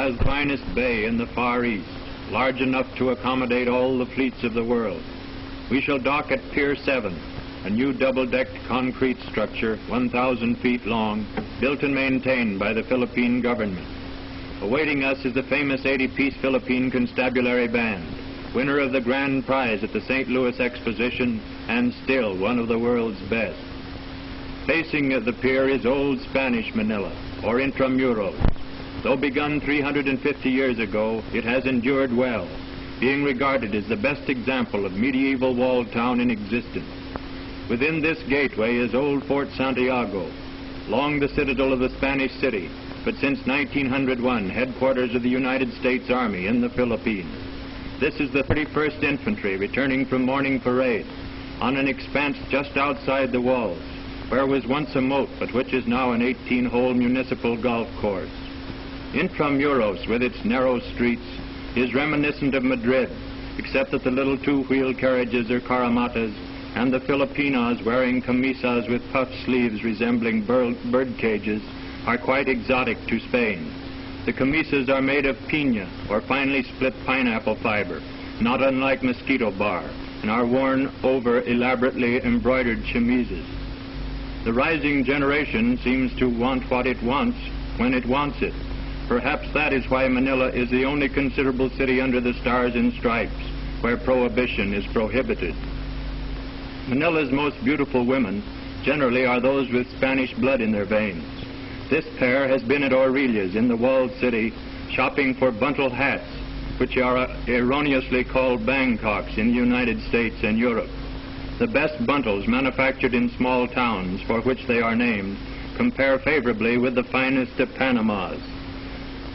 has the finest bay in the Far East, large enough to accommodate all the fleets of the world. We shall dock at Pier 7, a new double-decked concrete structure 1,000 feet long, built and maintained by the Philippine government. Awaiting us is the famous 80-piece Philippine Constabulary Band, winner of the grand prize at the St. Louis Exposition and still one of the world's best. Facing the pier is old Spanish Manila, or Intramuros. Though begun 350 years ago, it has endured well, being regarded as the best example of medieval walled town in existence. Within this gateway is old Fort Santiago, long the citadel of the Spanish city, but since 1901 headquarters of the United States Army in the Philippines. This is the 31st Infantry returning from morning parade on an expanse just outside the walls, where was once a moat but which is now an 18-hole municipal golf course. Intramuros, with its narrow streets, is reminiscent of Madrid, except that the little two-wheel carriages are caramatas, and the Filipinas wearing camisas with puff sleeves resembling bird cages are quite exotic to Spain. The camisas are made of piña, or finely split pineapple fiber, not unlike mosquito bar, and are worn over elaborately embroidered chemises. The rising generation seems to want what it wants when it wants it. Perhaps that is why Manila is the only considerable city under the stars and stripes where prohibition is prohibited. Manila's most beautiful women generally are those with Spanish blood in their veins. This pair has been at Aurelia's in the walled city shopping for buntal hats, which are erroneously called Bangkoks in the United States and Europe. The best buntles manufactured in small towns for which they are named compare favorably with the finest of Panamas.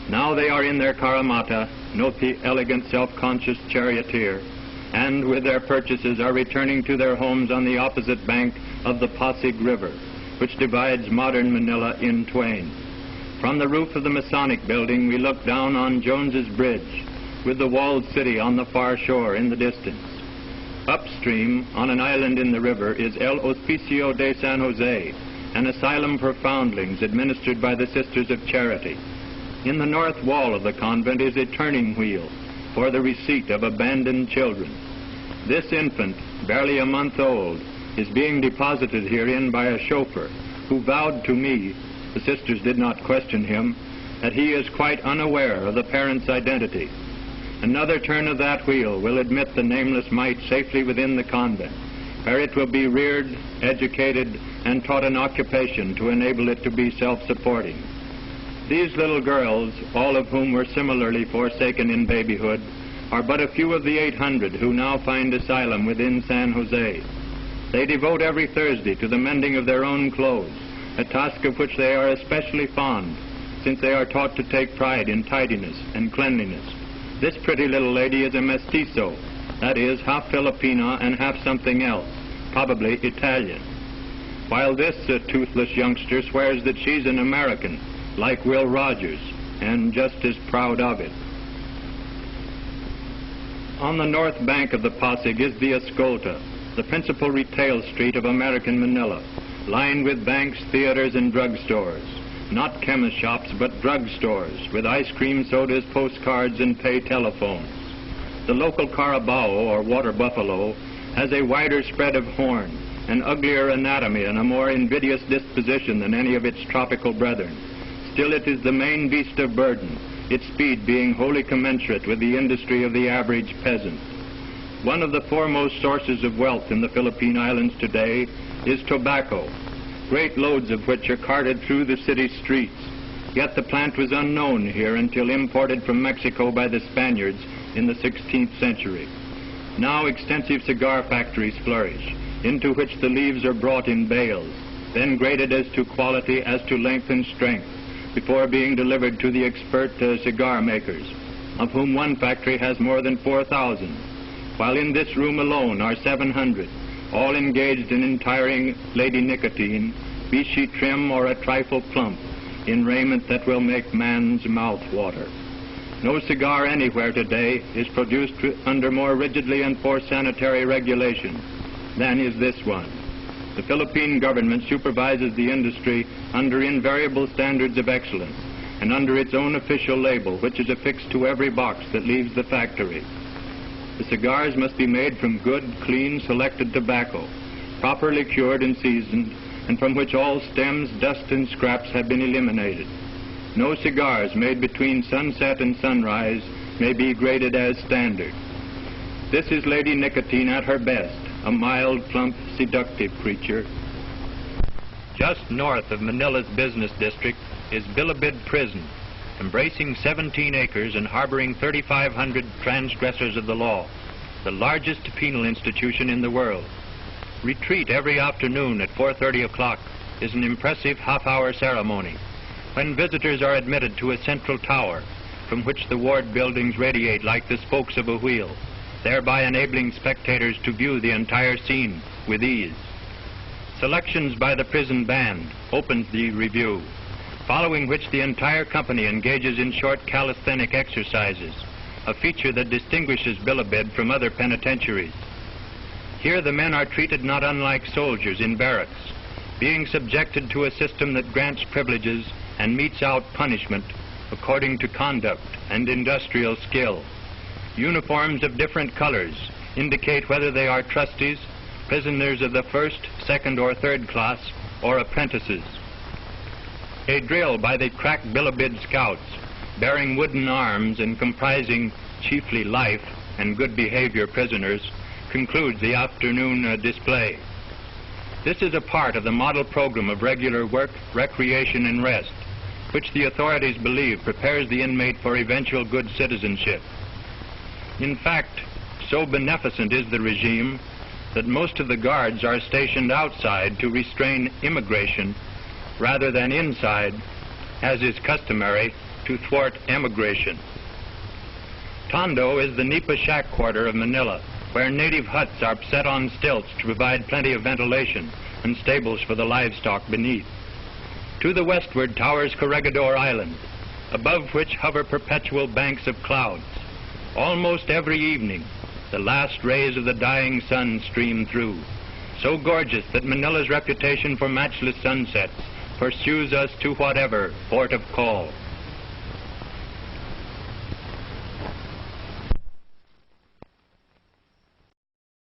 Now they are in their caramata, note the elegant self-conscious charioteer, and with their purchases are returning to their homes on the opposite bank of the Pasig River, which divides modern Manila in twain. From the roof of the Masonic building we look down on Jones's Bridge, with the walled city on the far shore in the distance. Upstream, on an island in the river, is El Hospicio de San Jose, an asylum for foundlings administered by the Sisters of Charity. In the north wall of the convent is a turning wheel for the receipt of abandoned children. This infant, barely a month old, is being deposited herein by a chauffeur who vowed to me, the sisters did not question him, that he is quite unaware of the parent's identity. Another turn of that wheel will admit the nameless mite safely within the convent, where it will be reared, educated, and taught an occupation to enable it to be self-supporting. These little girls, all of whom were similarly forsaken in babyhood, are but a few of the 800 who now find asylum within San Jose. They devote every Thursday to the mending of their own clothes, a task of which they are especially fond, since they are taught to take pride in tidiness and cleanliness. This pretty little lady is a mestizo, that is, half Filipina and half something else, probably Italian, while this toothless youngster swears that she's an American, like Will Rogers, and just as proud of it. On the north bank of the Pasig is the Escolta, the principal retail street of American Manila, lined with banks, theaters, and drugstores. Not chemist shops, but drugstores, with ice cream, sodas, postcards, and pay telephones. The local Carabao, or water buffalo, has a wider spread of horn, an uglier anatomy, and a more invidious disposition than any of its tropical brethren. Still, it is the main beast of burden, its speed being wholly commensurate with the industry of the average peasant. One of the foremost sources of wealth in the Philippine Islands today is tobacco, great loads of which are carted through the city streets. Yet the plant was unknown here until imported from Mexico by the Spaniards in the 16th century. Now extensive cigar factories flourish, into which the leaves are brought in bales, then graded as to quality as to length and strength, before being delivered to the expert cigar makers, of whom one factory has more than 4,000, while in this room alone are 700, all engaged in entire lady nicotine, be she trim or a trifle plump, in raiment that will make man's mouth water. No cigar anywhere today is produced under more rigidly enforced sanitary regulation than is this one. The Philippine government supervises the industry under invariable standards of excellence, and under its own official label, which is affixed to every box that leaves the factory. The cigars must be made from good, clean, selected tobacco, properly cured and seasoned, and from which all stems, dust, and scraps have been eliminated. No cigars made between sunset and sunrise may be graded as standard. This is Lady Nicotine at her best, a mild, plump, seductive creature. Just north of Manila's business district is Bilibid Prison, embracing 17 acres and harboring 3,500 transgressors of the law, the largest penal institution in the world. Retreat every afternoon at 4:30 o'clock is an impressive half-hour ceremony, when visitors are admitted to a central tower from which the ward buildings radiate like the spokes of a wheel, thereby enabling spectators to view the entire scene with ease. Selections by the prison band opens the review, following which the entire company engages in short calisthenic exercises, a feature that distinguishes Bilibid from other penitentiaries. Here the men are treated not unlike soldiers in barracks, being subjected to a system that grants privileges and metes out punishment according to conduct and industrial skill. Uniforms of different colors indicate whether they are trusties, prisoners of the first, second, or third class, or apprentices. A drill by the crack Bilibid scouts, bearing wooden arms and comprising chiefly life and good behavior prisoners, concludes the afternoon display. This is a part of the model program of regular work, recreation, and rest, which the authorities believe prepares the inmate for eventual good citizenship. In fact, so beneficent is the regime that most of the guards are stationed outside to restrain immigration rather than inside, as is customary, to thwart emigration. Tondo is the Nipa shack quarter of Manila, where native huts are set on stilts to provide plenty of ventilation and stables for the livestock beneath. To the westward towers Corregidor Island, above which hover perpetual banks of clouds. Almost every evening, the last rays of the dying sun stream through, so gorgeous that Manila's reputation for matchless sunsets pursues us to whatever port of call.